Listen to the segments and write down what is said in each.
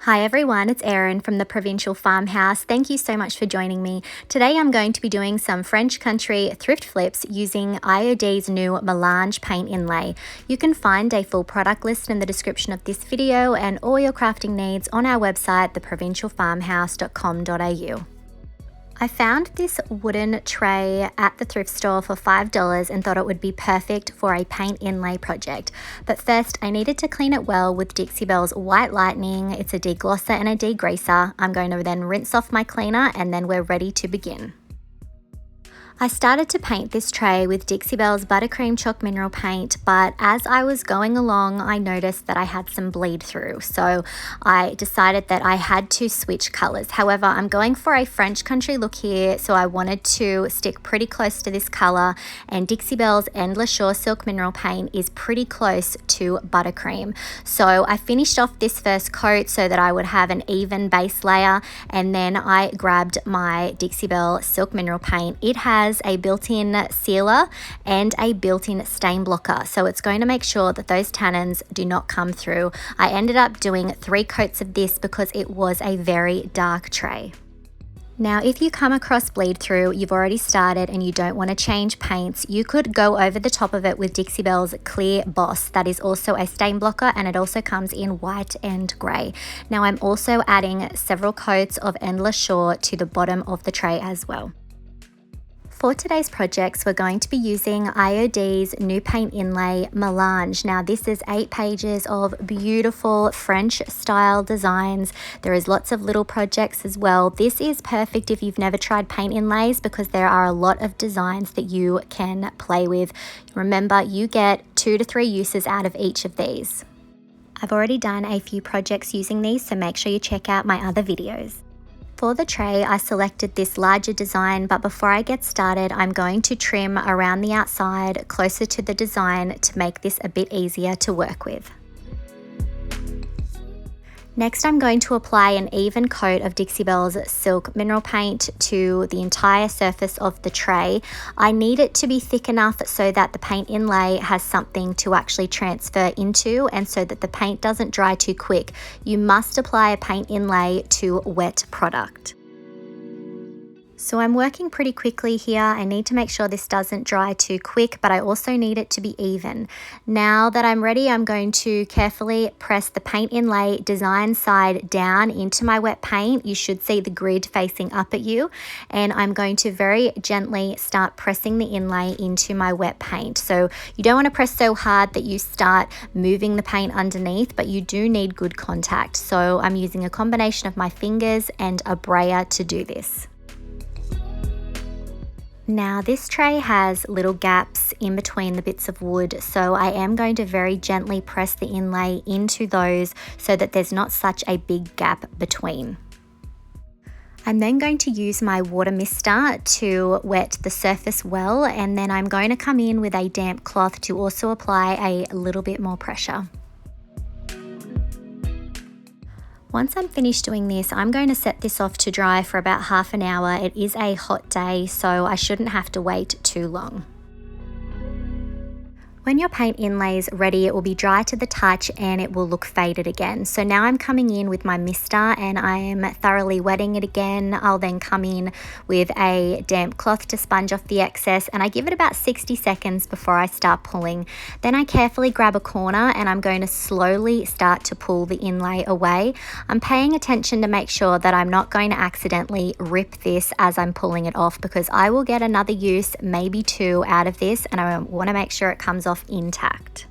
Hi everyone, it's Erin from the Provincial Farmhouse. Thank you so much for joining me. Today I'm going to be doing some French country thrift flips using IOD's new Melange paint inlay. You can find a full product list in the description of this video and all your crafting needs on our website, theprovincialfarmhouse.com.au. I found this wooden tray at the thrift store for $5 and thought it would be perfect for a paint inlay project. But first, I needed to clean it well with Dixie Belle's White Lightning. It's a deglosser and a degreaser. I'm going to then rinse off my cleaner and then we're ready to begin. I started to paint this tray with Dixie Belle's Buttercream Chalk Mineral Paint, but as I was going along, I noticed that I had some bleed through. So I decided that I had to switch colors. However, I'm going for a French country look here, so I wanted to stick pretty close to this color, and Dixie Belle's Endless Shore Silk Mineral Paint is pretty close to Buttercream. So I finished off this first coat so that I would have an even base layer, and then I grabbed my Dixie Belle Silk Mineral Paint. It has a built-in sealer and a built-in stain blocker, so it's going to make sure that those tannins do not come through. I ended up doing 3 coats of this because it was a very dark tray. Now, if you come across bleed through, you've already started and you don't want to change paints, you could go over the top of it with Dixie Belle's Clear Boss. That is also a stain blocker and it also comes in white and grey. Now, I'm also adding several coats of Endless Shore to the bottom of the tray as well. For today's projects, we're going to be using IOD's new paint inlay, Melange. Now, this is 8 pages of beautiful French style designs. There is lots of little projects as well. This is perfect if you've never tried paint inlays because there are a lot of designs that you can play with. Remember, you get 2 to 3 uses out of each of these. I've already done a few projects using these, so make sure you check out my other videos. For the tray, I selected this larger design, but before I get started, I'm going to trim around the outside closer to the design to make this a bit easier to work with. Next, I'm going to apply an even coat of Dixie Belle's Silk Mineral Paint to the entire surface of the tray. I need it to be thick enough so that the paint inlay has something to actually transfer into and so that the paint doesn't dry too quick. You must apply a paint inlay to wet product. So I'm working pretty quickly here. I need to make sure this doesn't dry too quick, but I also need it to be even. Now that I'm ready, I'm going to carefully press the paint inlay design side down into my wet paint. You should see the grid facing up at you. And I'm going to very gently start pressing the inlay into my wet paint. So you don't want to press so hard that you start moving the paint underneath, but you do need good contact. So I'm using a combination of my fingers and a brayer to do this. Now, this tray has little gaps in between the bits of wood, so I am going to very gently press the inlay into those so that there's not such a big gap between. I'm then going to use my water mister to wet the surface well, and then I'm going to come in with a damp cloth to also apply a little bit more pressure. Once I'm finished doing this, I'm going to set this off to dry for about half an hour. It is a hot day, so I shouldn't have to wait too long. When your paint inlay is ready, it will be dry to the touch and it will look faded again. So now I'm coming in with my mister and I am thoroughly wetting it again. I'll then come in with a damp cloth to sponge off the excess, and I give it about 60 seconds before I start pulling. Then I carefully grab a corner and I'm going to slowly start to pull the inlay away. I'm paying attention to make sure that I'm not going to accidentally rip this as I'm pulling it off, because I will get another use, maybe 2 out of this, and I want to make sure it comes off intact.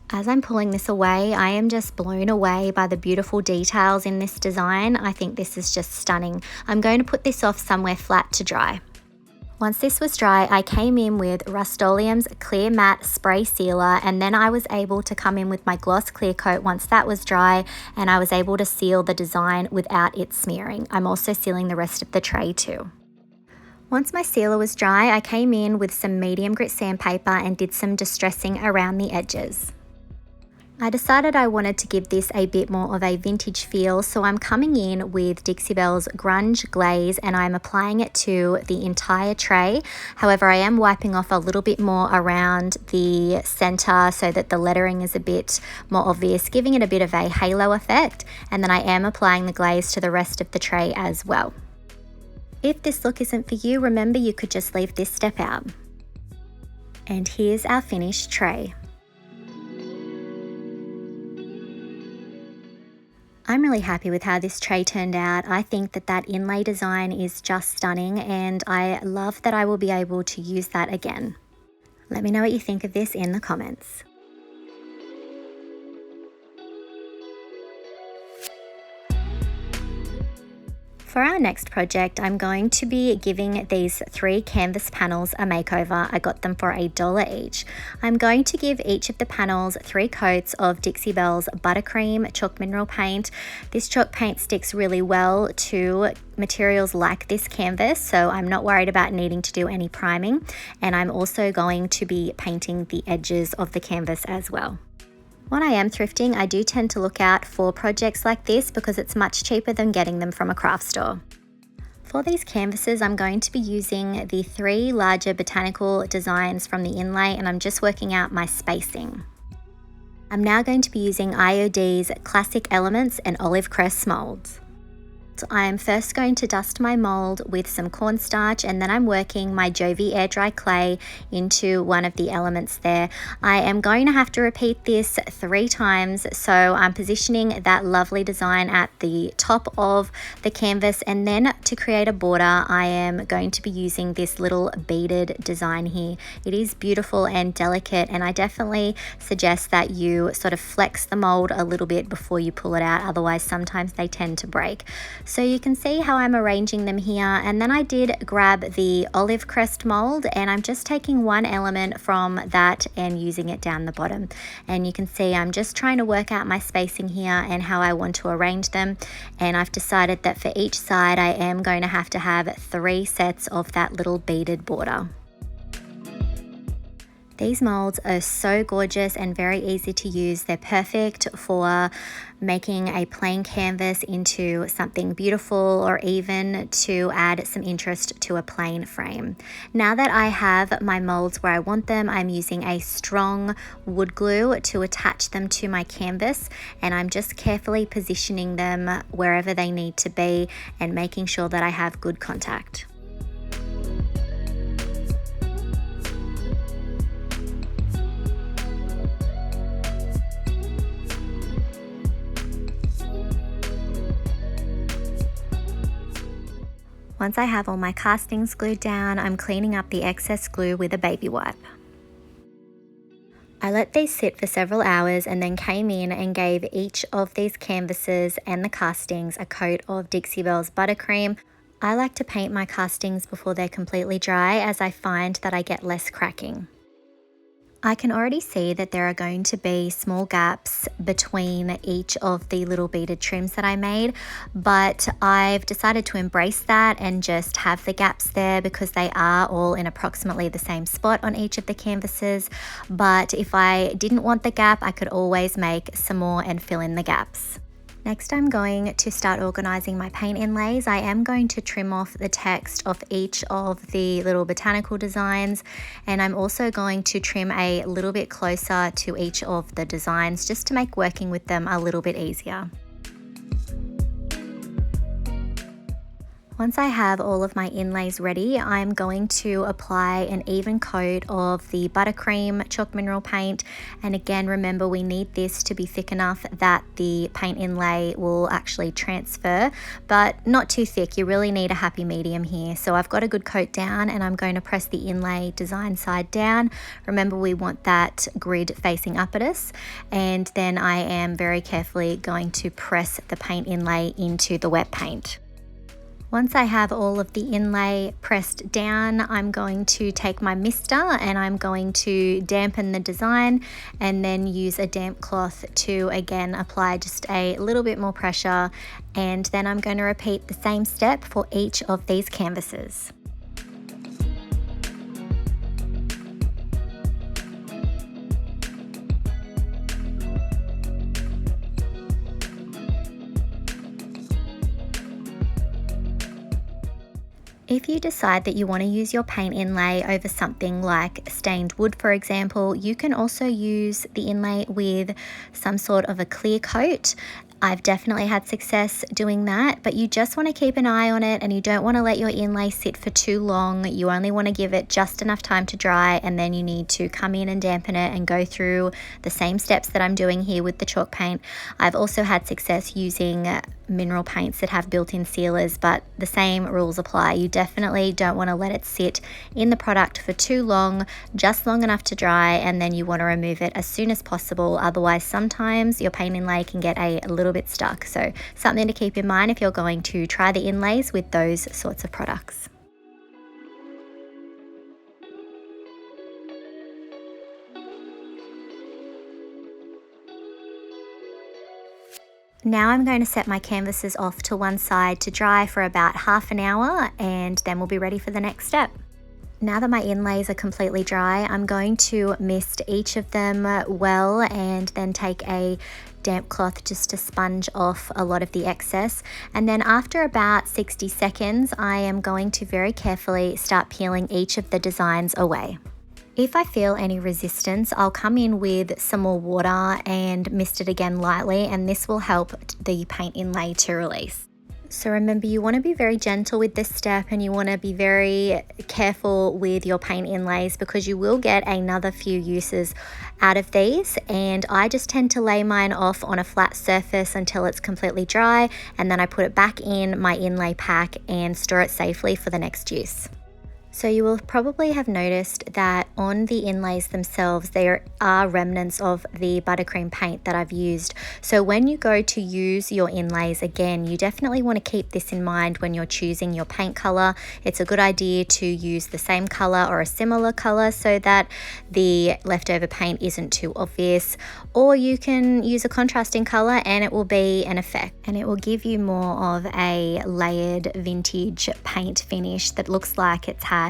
As I'm pulling this away, I am just blown away by the beautiful details in this design. I think this is just stunning. I'm going to put this off somewhere flat to dry. Once this was dry, I came in with Rust-Oleum's Clear Matte Spray Sealer, and then I was able to come in with my Gloss Clear Coat once that was dry, and I was able to seal the design without it smearing. I'm also sealing the rest of the tray too. Once my sealer was dry, I came in with some medium grit sandpaper and did some distressing around the edges. I decided I wanted to give this a bit more of a vintage feel, so I'm coming in with Dixie Belle's Grunge Glaze and I'm applying it to the entire tray. However, I am wiping off a little bit more around the center so that the lettering is a bit more obvious, giving it a bit of a halo effect, and then I am applying the glaze to the rest of the tray as well. If this look isn't for you, remember you could just leave this step out. And here's our finished tray. I'm really happy with how this tray turned out. I think that inlay design is just stunning and I love that I will be able to use that again. Let me know what you think of this in the comments. For our next project, I'm going to be giving these 3 canvas panels a makeover. I got them for $1 each. I'm going to give each of the panels 3 coats of Dixie Belle's Buttercream Chalk Mineral Paint. This chalk paint sticks really well to materials like this canvas, so I'm not worried about needing to do any priming. And I'm also going to be painting the edges of the canvas as well. When I am thrifting, I do tend to look out for projects like this because it's much cheaper than getting them from a craft store. For these canvases, I'm going to be using the 3 larger botanical designs from the Inlay, and I'm just working out my spacing. I'm now going to be using IOD's Classic Elements and Olive Crest molds. I am first going to dust my mold with some cornstarch, and then I'm working my Jovi air dry clay into one of the elements there. I am going to have to repeat this 3 times, so I'm positioning that lovely design at the top of the canvas, and then to create a border I am going to be using this little beaded design here. It is beautiful and delicate, and I definitely suggest that you sort of flex the mold a little bit before you pull it out, otherwise sometimes they tend to break. So you can see how I'm arranging them here, and then I did grab the olive crest mold and I'm just taking one element from that and using it down the bottom. And you can see I'm just trying to work out my spacing here and how I want to arrange them, and I've decided that for each side I am going to have 3 sets of that little beaded border. These molds are so gorgeous and very easy to use. They're perfect for making a plain canvas into something beautiful, or even to add some interest to a plain frame. Now that I have my molds where I want them, I'm using a strong wood glue to attach them to my canvas, and I'm just carefully positioning them wherever they need to be and making sure that I have good contact. Once I have all my castings glued down, I'm cleaning up the excess glue with a baby wipe. I let these sit for several hours and then came in and gave each of these canvases and the castings a coat of Dixie Belle's Buttercream. I like to paint my castings before they're completely dry, as I find that I get less cracking. I can already see that there are going to be small gaps between each of the little beaded trims that I made, but I've decided to embrace that and just have the gaps there because they are all in approximately the same spot on each of the canvases. But if I didn't want the gap, I could always make some more and fill in the gaps. Next, I'm going to start organizing my paint inlays. I am going to trim off the text of each of the little botanical designs, and I'm also going to trim a little bit closer to each of the designs just to make working with them a little bit easier. Once I have all of my inlays ready, I'm going to apply an even coat of the Buttercream Chalk Mineral Paint. And again, remember, we need this to be thick enough that the paint inlay will actually transfer, but not too thick. You really need a happy medium here. So I've got a good coat down and I'm going to press the inlay design side down. Remember, we want that grid facing up at us. And then I am very carefully going to press the paint inlay into the wet paint. Once I have all of the inlay pressed down, I'm going to take my mister and I'm going to dampen the design and then use a damp cloth to again apply just a little bit more pressure, and then I'm going to repeat the same step for each of these canvases. If you decide that you want to use your paint inlay over something like stained wood, for example, you can also use the inlay with some sort of a clear coat. I've definitely had success doing that, but you just want to keep an eye on it and you don't want to let your inlay sit for too long. You only want to give it just enough time to dry, and then you need to come in and dampen it and go through the same steps that I'm doing here with the chalk paint. I've also had success using mineral paints that have built-in sealers, but the same rules apply. You definitely don't want to let it sit in the product for too long, just long enough to dry, and then you want to remove it as soon as possible. Otherwise, sometimes your paint inlay can get a little bit stuck. So something to keep in mind if you're going to try the inlays with those sorts of products. Now I'm going to set my canvases off to one side to dry for about half an hour, and then we'll be ready for the next step. Now that my inlays are completely dry, I'm going to mist each of them well and then take a damp cloth just to sponge off a lot of the excess. And then after about 60 seconds, I am going to very carefully start peeling each of the designs away. If I feel any resistance, I'll come in with some more water and mist it again lightly, and this will help the paint inlay to release. So remember, you want to be very gentle with this step, and you want to be very careful with your paint inlays because you will get another few uses out of these. And I just tend to lay mine off on a flat surface until it's completely dry, and then I put it back in my inlay pack and store it safely for the next use. So you will probably have noticed that on the inlays themselves, there are remnants of the buttercream paint that I've used. So when you go to use your inlays again, you definitely want to keep this in mind when you're choosing your paint color. It's a good idea to use the same color or a similar color so that the leftover paint isn't too obvious. Or you can use a contrasting color and it will be an effect, and it will give you more of a layered vintage paint finish that looks like it's had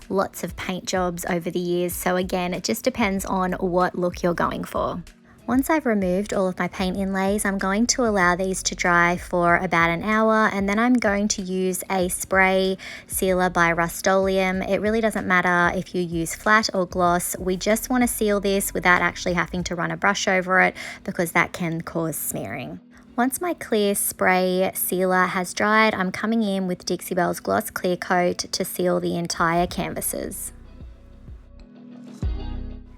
lots of paint jobs over the years. So again, it just depends on what look you're going for. Once I've removed all of my paint inlays, I'm going to allow these to dry for about an hour, and then I'm going to use a spray sealer by Rust-Oleum. It really doesn't matter if you use flat or gloss. We just want to seal this without actually having to run a brush over it because that can cause smearing. Once my clear spray sealer has dried, I'm coming in with Dixie Belle's Gloss Clear Coat to seal the entire canvases.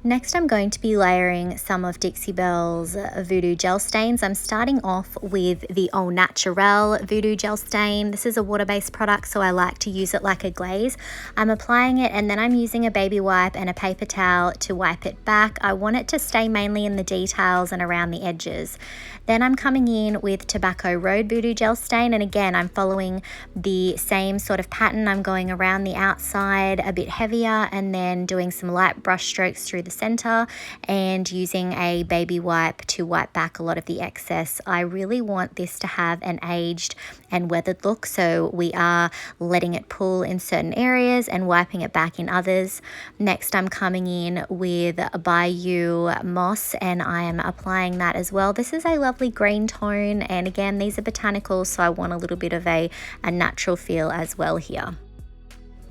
Next, I'm going to be layering some of Dixie Belle's Voodoo Gel Stains. I'm starting off with the Au Naturel Voodoo Gel Stain. This is a water-based product, so I like to use it like a glaze. I'm applying it and then I'm using a baby wipe and a paper towel to wipe it back. I want it to stay mainly in the details and around the edges. Then I'm coming in with Tobacco Road Voodoo Gel Stain, and again, I'm following the same sort of pattern. I'm going around the outside a bit heavier and then doing some light brush strokes through the center and using a baby wipe to wipe back a lot of the excess. I really want this to have an aged and weathered look, so we are letting it pull in certain areas and wiping it back in others. Next, I'm coming in with Bayou Moss and I am applying that as well. This is a lovely green tone, and again, these are botanicals, so I want a little bit of a natural feel as well here.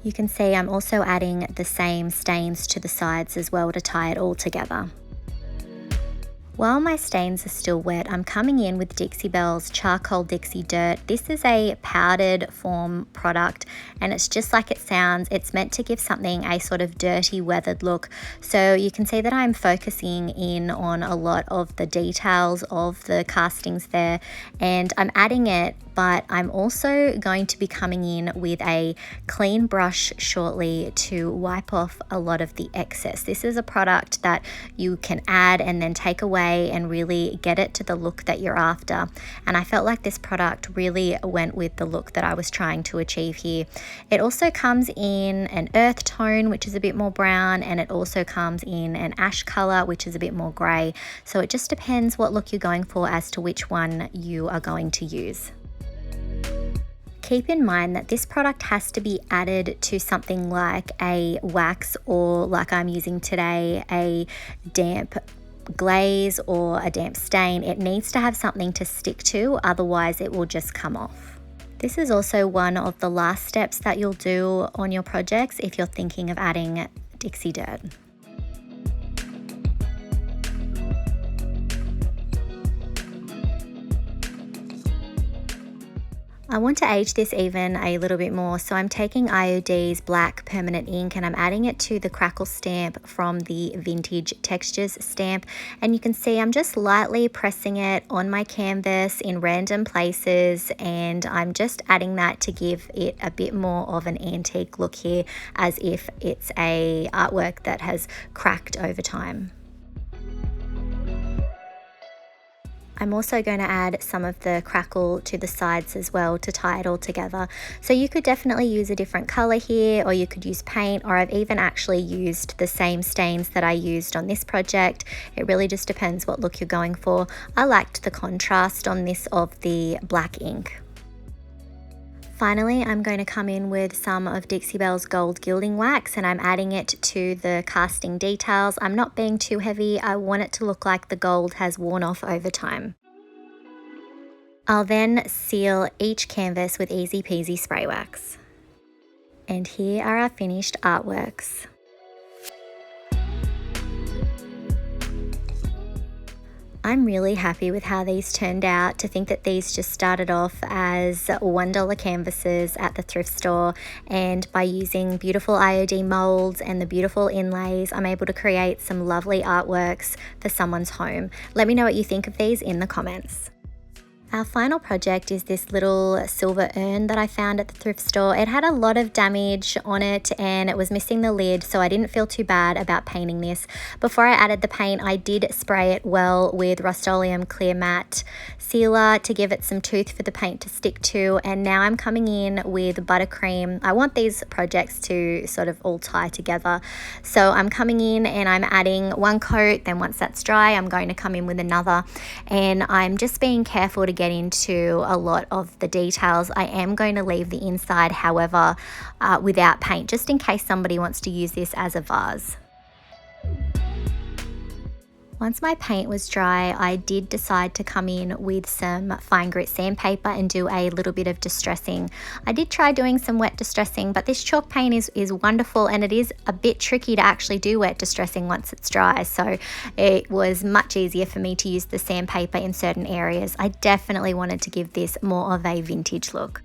You can see I'm also adding the same stains to the sides as well to tie it all together. While my stains are still wet, I'm coming in with Dixie Belle's Charcoal Dixie Dirt. This is a powdered form product and it's just like it sounds. It's meant to give something a sort of dirty, weathered look. So you can see that I'm focusing in on a lot of the details of the castings there, and I'm adding it, but I'm also going to be coming in with a clean brush shortly to wipe off a lot of the excess. This is a product that you can add and then take away and really get it to the look that you're after. And I felt like this product really went with the look that I was trying to achieve here. It also comes in an earth tone, which is a bit more brown, and it also comes in an ash color, which is a bit more gray. So it just depends what look you're going for as to which one you are going to use. Keep in mind that this product has to be added to something like a wax, or like I'm using today, a damp glaze or a damp stain. It needs to have something to stick to, otherwise it will just come off. This is also one of the last steps that you'll do on your projects if you're thinking of adding Dixie dirt. I want to age this even a little bit more, so I'm taking IOD's black permanent ink and I'm adding it to the crackle stamp from the Vintage Textures stamp, and you can see I'm just lightly pressing it on my canvas in random places, and I'm just adding that to give it a bit more of an antique look here, as if it's a artwork that has cracked over time. I'm also going to add some of the crackle to the sides as well to tie it all together. So you could definitely use a different color here, or you could use paint, or I've even actually used the same stains that I used on this project. It really just depends what look you're going for. I liked the contrast on this of the black ink. Finally, I'm going to come in with some of Dixie Belle's gold gilding wax, and I'm adding it to the casting details. I'm not being too heavy. I want it to look like the gold has worn off over time. I'll then seal each canvas with easy peasy spray wax. And here are our finished artworks. I'm really happy with how these turned out. To think that these just started off as $1 canvases at the thrift store, and by using beautiful IOD molds and the beautiful inlays, I'm able to create some lovely artworks for someone's home. Let me know what you think of these in the comments. Our final project is this little silver urn that I found at the thrift store. It had a lot of damage on it and it was missing the lid, so I didn't feel too bad about painting this. Before I added the paint, I did spray it well with Rust-Oleum Clear Matte Sealer to give it some tooth for the paint to stick to, and now I'm coming in with buttercream. I want these projects to sort of all tie together, so I'm coming in and I'm adding one coat, then once that's dry I'm going to come in with another, and I'm just being careful to get into a lot of the details. I am going to leave the inside, however, without paint, just in case somebody wants to use this as a vase. Once my paint was dry, I did decide to come in with some fine grit sandpaper and do a little bit of distressing. I did try doing some wet distressing, but this chalk paint is wonderful, and it is a bit tricky to actually do wet distressing once it's dry, so it was much easier for me to use the sandpaper in certain areas. I definitely wanted to give this more of a vintage look.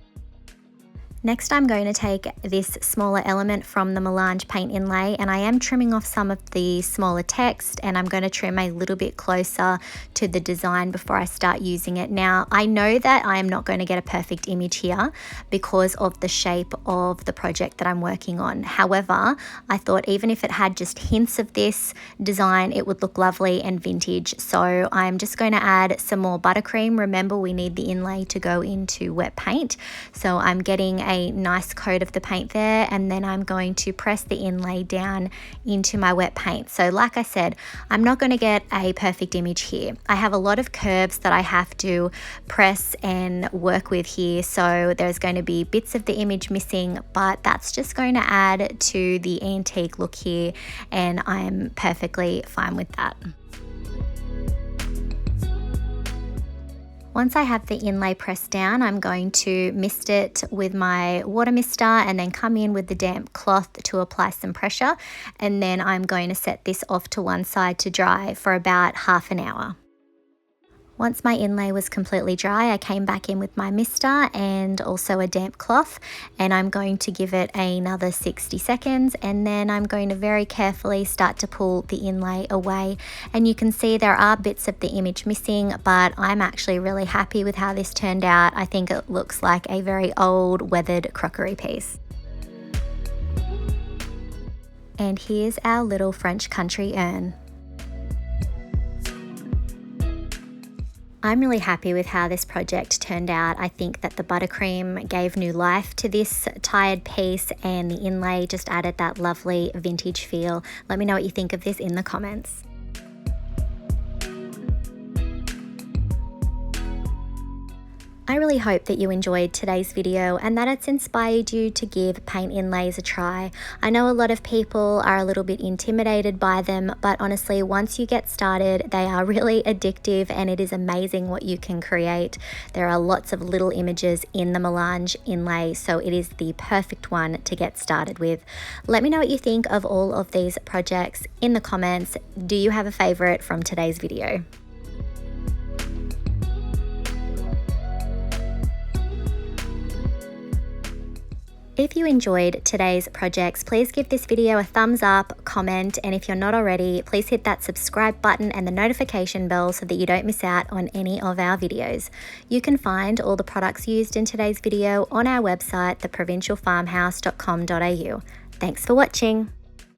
Next, I'm going to take this smaller element from the melange paint inlay, and I am trimming off some of the smaller text, and I'm going to trim a little bit closer to the design before I start using it. Now, I know that I am not going to get a perfect image here because of the shape of the project that I'm working on. However, I thought even if it had just hints of this design, it would look lovely and vintage. So I'm just going to add some more buttercream. Remember, we need the inlay to go into wet paint. So I'm getting a nice coat of the paint there, and then I'm going to press the inlay down into my wet paint. So like I said, I'm not going to get a perfect image here. I have a lot of curves that I have to press and work with here, so there's going to be bits of the image missing, but that's just going to add to the antique look here, and I'm perfectly fine with that. Once I have the inlay pressed down, I'm going to mist it with my water mister and then come in with the damp cloth to apply some pressure, and then I'm going to set this off to one side to dry for about half an hour. Once my inlay was completely dry, I came back in with my mister and also a damp cloth, and I'm going to give it another 60 seconds, and then I'm going to very carefully start to pull the inlay away. And you can see there are bits of the image missing, but I'm actually really happy with how this turned out. I think it looks like a very old weathered crockery piece. And here's our little French country urn. I'm really happy with how this project turned out. I think that the buttercream gave new life to this tired piece, and the inlay just added that lovely vintage feel. Let me know what you think of this in the comments. I really hope that you enjoyed today's video and that it's inspired you to give paint inlays a try. I know a lot of people are a little bit intimidated by them, but honestly, once you get started, they are really addictive and it is amazing what you can create. There are lots of little images in the melange inlay, so it is the perfect one to get started with. Let me know what you think of all of these projects in the comments. Do you have a favorite from today's video? If you enjoyed today's projects, please give this video a thumbs up, comment, and if you're not already, please hit that subscribe button and the notification bell so that you don't miss out on any of our videos. You can find all the products used in today's video on our website, theprovincialfarmhouse.com.au. Thanks for watching.